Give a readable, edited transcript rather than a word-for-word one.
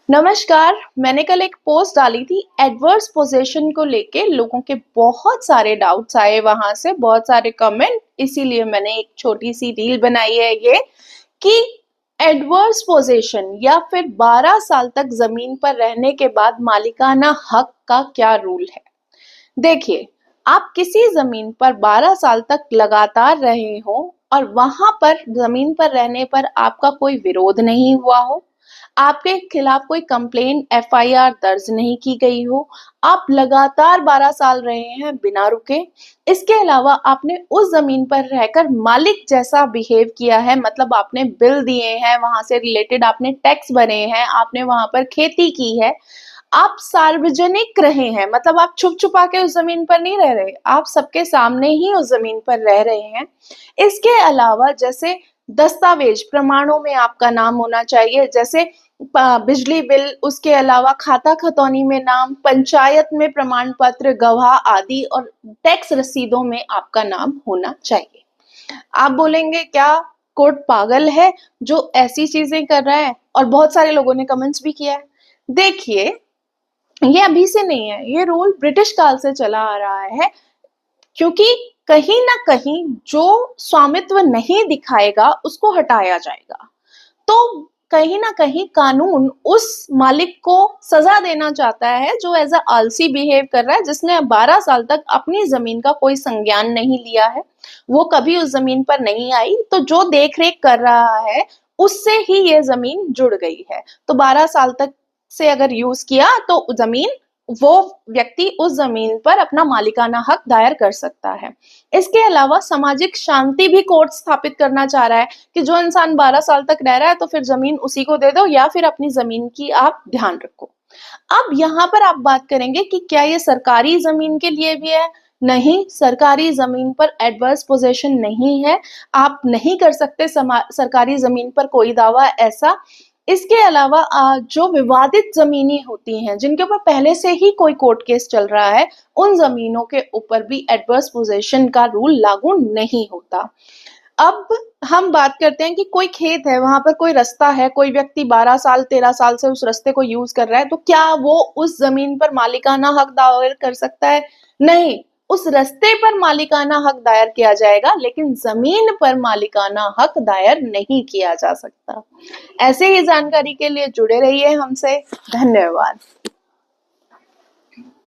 नमस्कार। मैंने कल एक पोस्ट डाली थी एडवर्स पोजीशन को लेके। लोगों के बहुत सारे डाउट्स आए, वहां से बहुत सारे कमेंट, इसीलिए मैंने एक छोटी सी रील बनाई है ये कि एडवर्स पोजीशन या फिर 12 साल तक जमीन पर रहने के बाद मालिकाना हक का क्या रूल है। देखिए, आप किसी जमीन पर 12 साल तक लगातार रहे हो और वहां पर जमीन पर रहने पर आपका कोई विरोध नहीं हुआ हो, आपके खिलाफ कोई कंप्लेन एफआईआर दर्ज नहीं की गई हो, आप लगातार 12 साल रहे हैं बिना रुके। इसके अलावा आपने उस जमीन पर रहकर मालिक जैसा बिहेव किया है, मतलब आपने बिल दिए हैं, वहां से रिलेटेड आपने टैक्स भरे हैं, आपने वहां पर खेती की है, आप सार्वजनिक रहे हैं, मतलब आप छुप छुपा के उस जमीन पर नहीं रह रहे, आप सबके सामने ही उस जमीन पर रह रहे हैं। इसके अलावा जैसे दस्तावेज प्रमाणों में आपका नाम होना चाहिए, जैसे बिजली बिल, उसके अलावा खाता खतौनी में नाम, पंचायत में प्रमाण पत्र, गवाह आदि और टैक्स रसीदों में आपका नाम होना चाहिए। आप बोलेंगे क्या कोर्ट पागल है जो ऐसी चीजें कर रहा है, और बहुत सारे लोगों ने कमेंट्स भी किया है। देखिए, ये अभी से नहीं है, ये रूल ब्रिटिश काल से चला आ रहा है, क्योंकि कहीं ना कहीं जो स्वामित्व नहीं दिखाएगा उसको हटाया जाएगा। तो कहीं ना कहीं कानून उस मालिक को सजा देना चाहता है जो एज अ आलसी बिहेव कर रहा है, जिसने 12 साल तक अपनी जमीन का कोई संज्ञान नहीं लिया है, वो कभी उस जमीन पर नहीं आई, तो जो देख रेख कर रहा है उससे ही ये जमीन जुड़ गई है। तो 12 साल तक से अगर यूज किया तो जमीन, वो व्यक्ति उस जमीन पर अपना मालिकाना हक दायर कर सकता है। इसके अलावा सामाजिक शांति भी कोर्ट स्थापित करना चाह रहा है कि जो इंसान 12 साल तक रह रहा है तो फिर जमीन उसी को दे दो, या फिर अपनी जमीन की आप ध्यान रखो। अब यहाँ पर आप बात करेंगे कि क्या ये सरकारी जमीन के लिए भी है। नहीं, सरकारी जमीन पर एडवर्स पोजीशन नहीं है, आप नहीं कर सकते सरकारी जमीन पर कोई दावा ऐसा। इसके अलावा जो विवादित जमीनें होती हैं, जिनके ऊपर पहले से ही कोई कोर्ट केस चल रहा है, उन जमीनों के ऊपर भी एडवर्स पोजीशन का रूल लागू नहीं होता। अब हम बात करते हैं कि कोई खेत है, वहां पर कोई रास्ता है, कोई व्यक्ति 12 साल 13 साल से उस रास्ते को यूज कर रहा है, तो क्या वो उस जमीन पर मालिकाना हक दायर कर सकता है? नहीं, उस रास्ते पर मालिकाना हक दायर किया जाएगा, लेकिन जमीन पर मालिकाना हक दायर नहीं किया जा सकता। ऐसे ही जानकारी के लिए जुड़े रहिए हमसे। धन्यवाद।